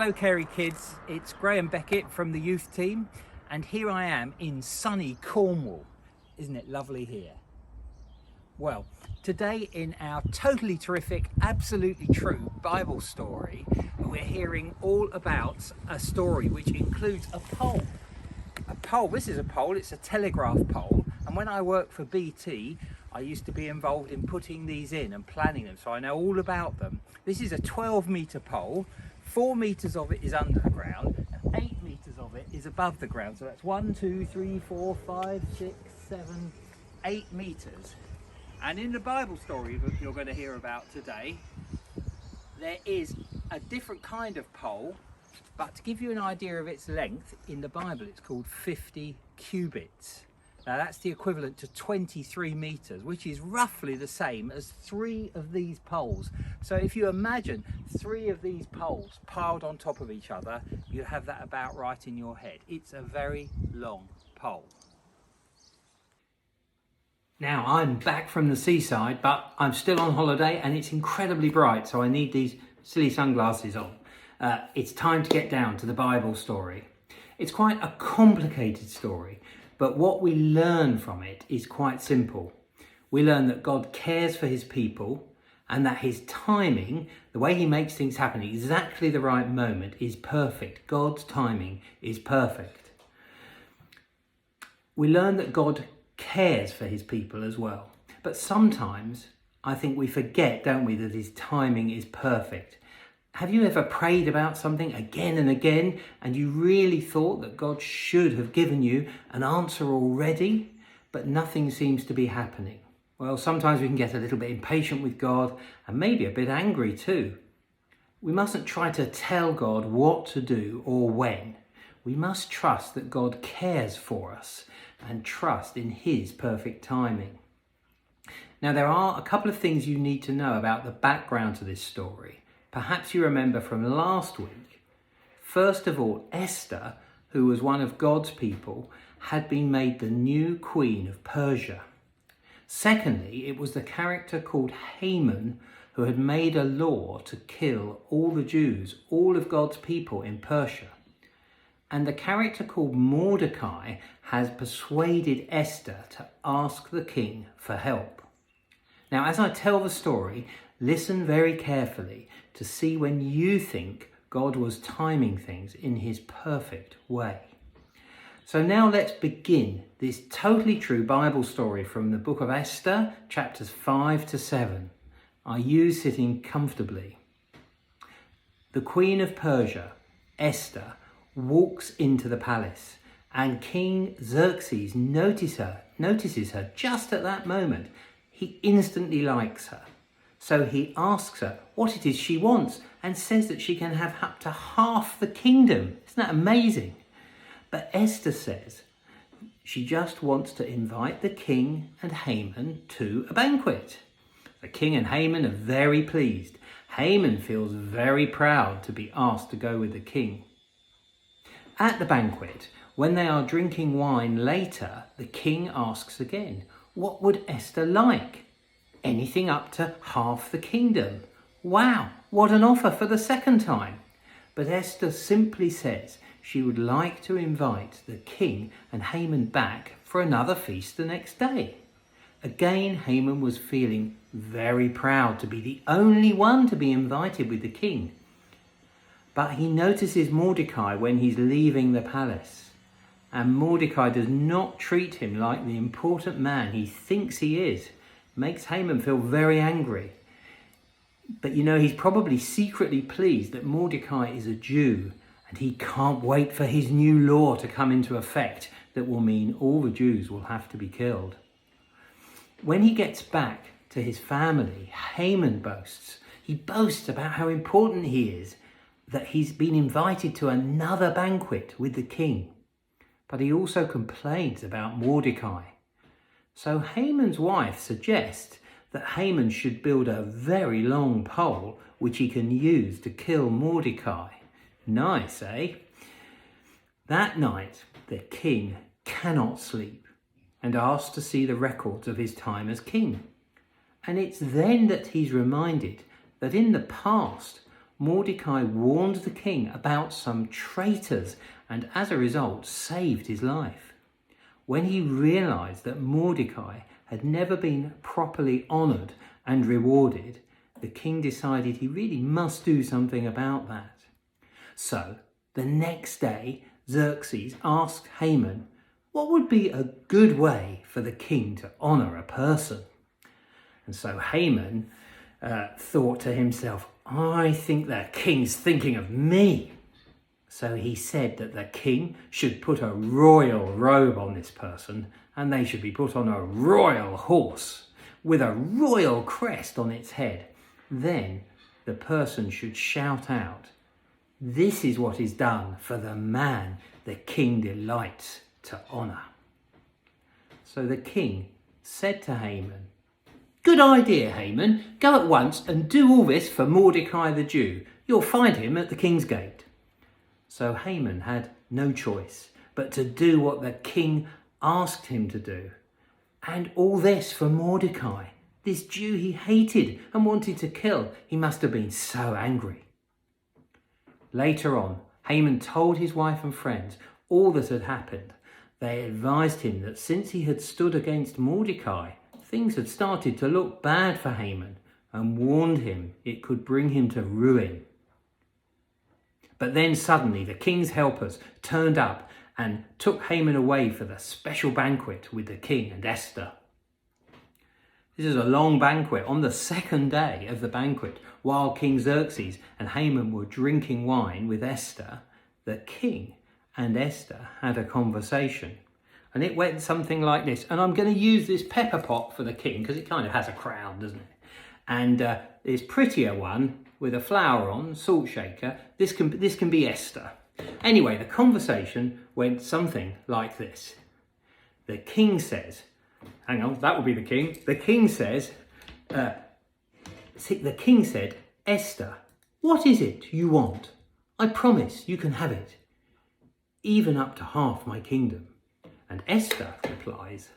Hello Carey kids, it's Graham Beckett from the youth team and here I am in sunny Cornwall. Isn't it lovely here? Well, today in our totally terrific, absolutely true Bible story, we're hearing all about a story which includes a pole. A pole, this is a pole, it's a telegraph pole, and when I worked for BT I used to be involved in putting these in and planning them, so I know all about them. This is a 12-metre pole, 4 metres of it is under the ground and 8 metres of it is above the ground, so that's 1, 2, 3, 4, 5, 6, 7, 8 metres. And in the Bible story that you're going to hear about today, there is a different kind of pole, but to give you an idea of its length, in the Bible it's called 50 cubits. Now that's the equivalent to 23 metres, which is roughly the same as 3 of these poles. So if you imagine 3 of these poles piled on top of each other, you have that about right in your head. It's a very long pole. Now I'm back from the seaside, but I'm still on holiday and it's incredibly bright, so I need these silly sunglasses on. It's time to get down to the Bible story. It's quite a complicated story, but what we learn from it is quite simple. We learn that God cares for his people and that his timing, the way he makes things happen, exactly the right moment, is perfect. God's timing is perfect. We learn that God cares for his people as well. But sometimes I think we forget, don't we, that his timing is perfect. Have you ever prayed about something again and again and you really thought that God should have given you an answer already, but nothing seems to be happening? Well, sometimes we can get a little bit impatient with God and maybe a bit angry too. We mustn't try to tell God what to do or when. We must trust that God cares for us and trust in his perfect timing. Now, there are a couple of things you need to know about the background to this story. Perhaps you remember from last week. First of all, Esther, who was one of God's people, had been made the new queen of Persia. Secondly, it was the character called Haman who had made a law to kill all the Jews, all of God's people in Persia. And the character called Mordecai has persuaded Esther to ask the king for help. Now, as I tell the story, listen very carefully to see when you think God was timing things in his perfect way. So now let's begin this totally true Bible story from the book of Esther, chapters 5 to 7. Are you sitting comfortably? The Queen of Persia, Esther, walks into the palace and King Xerxes notices her just at that moment. He instantly likes her. So he asks her what it is she wants and says that she can have up to half the kingdom. Isn't that amazing? But Esther says she just wants to invite the king and Haman to a banquet. The king and Haman are very pleased. Haman feels very proud to be asked to go with the king. At the banquet, when they are drinking wine later, the king asks again, what would Esther like? Anything up to half the kingdom. Wow, what an offer for the second time. But Esther simply says she would like to invite the king and Haman back for another feast the next day. Again, Haman was feeling very proud to be the only one to be invited with the king. But he notices Mordecai when he's leaving the palace. And Mordecai does not treat him like the important man he thinks he is. Makes Haman feel very angry. But you know, he's probably secretly pleased that Mordecai is a Jew and he can't wait for his new law to come into effect that will mean all the Jews will have to be killed. When he gets back to his family, Haman boasts. He boasts about how important he is, that he's been invited to another banquet with the king. But he also complains about Mordecai. So Haman's wife suggests that Haman should build a very long pole which he can use to kill Mordecai. Nice, eh? That night, the king cannot sleep and asks to see the records of his time as king. And it's then that he's reminded that in the past, Mordecai warned the king about some traitors and as a result saved his life. When he realized that Mordecai had never been properly honored and rewarded, the king decided he really must do something about that. So the next day, Xerxes asked Haman what would be a good way for the king to honor a person. And so Haman thought to himself, I think the king's thinking of me. So he said that the king should put a royal robe on this person and they should be put on a royal horse with a royal crest on its head. Then the person should shout out, this is what is done for the man the king delights to honour. So the king said to Haman, good idea, Haman. Go at once and do all this for Mordecai the Jew. You'll find him at the king's gate. So Haman had no choice but to do what the king asked him to do. And all this for Mordecai, this Jew he hated and wanted to kill. He must have been so angry. Later on, Haman told his wife and friends all that had happened. They advised him that since he had stood against Mordecai, things had started to look bad for Haman and warned him it could bring him to ruin. But then suddenly the king's helpers turned up and took Haman away for the special banquet with the king and Esther. This is a long banquet. On the second day of the banquet, while King Xerxes and Haman were drinking wine with Esther, the king and Esther had a conversation. And it went something like this. And I'm going to use this pepper pot for the king because it kind of has a crown, doesn't it? And this prettier one with a flower on, salt shaker, this can be Esther. Anyway, the conversation went something like this. The king says, hang on, that would be the king. The king says, the king said, Esther, what is it you want? I promise you can have it, even up to half my kingdom. And Esther replies,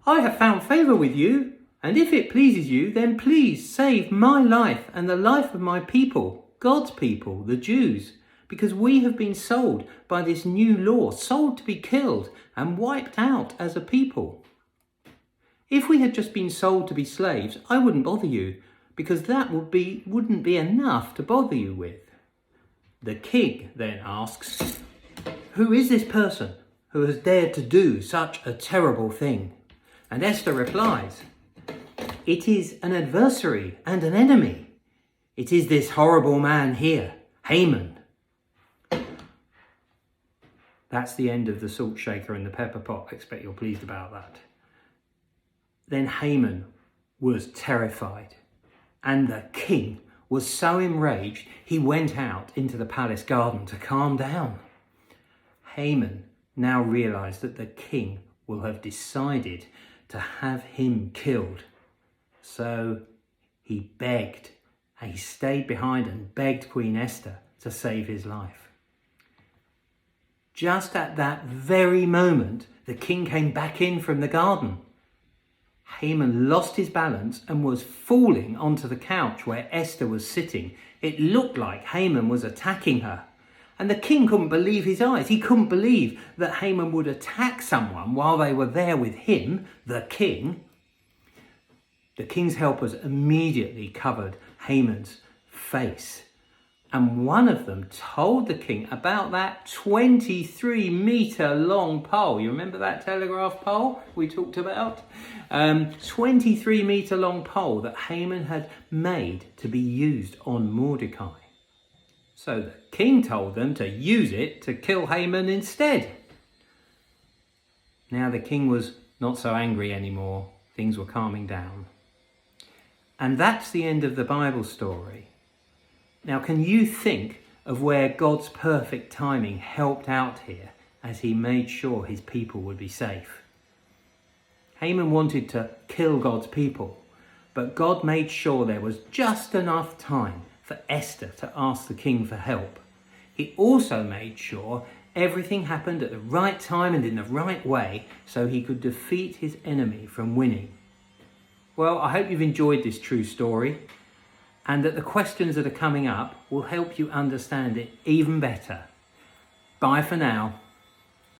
I have found favour with you, and if it pleases you, then please save my life and the life of my people, God's people, the Jews, because we have been sold by this new law, sold to be killed and wiped out as a people. If we had just been sold to be slaves, I wouldn't bother you, because that wouldn't be enough to bother you with. The king then asks, who is this person who has dared to do such a terrible thing? And Esther replies, it is an adversary and an enemy. It is this horrible man here, Haman. That's the end of the salt shaker and the pepper pot. I expect you're pleased about that. Then Haman was terrified, and the king was so enraged he went out into the palace garden to calm down. Haman now realised that the king will have decided to have him killed. So he begged, and he stayed behind and begged Queen Esther to save his life. Just at that very moment, the king came back in from the garden. Haman lost his balance and was falling onto the couch where Esther was sitting. It looked like Haman was attacking her. And the king couldn't believe his eyes. He couldn't believe that Haman would attack someone while they were there with him, the king. The king's helpers immediately covered Haman's face. And one of them told the king about that 23-metre long pole. You remember that telegraph pole we talked about? 23-metre long pole that Haman had made to be used on Mordecai. So the king told them to use it to kill Haman instead. Now the king was not so angry anymore. Things were calming down. And that's the end of the Bible story. Now, can you think of where God's perfect timing helped out here as he made sure his people would be safe? Haman wanted to kill God's people, but God made sure there was just enough time for Esther to ask the king for help. He also made sure everything happened at the right time and in the right way so he could defeat his enemy from winning. Well, I hope you've enjoyed this true story. and that the questions that are coming up will help you understand it even better. Bye for now.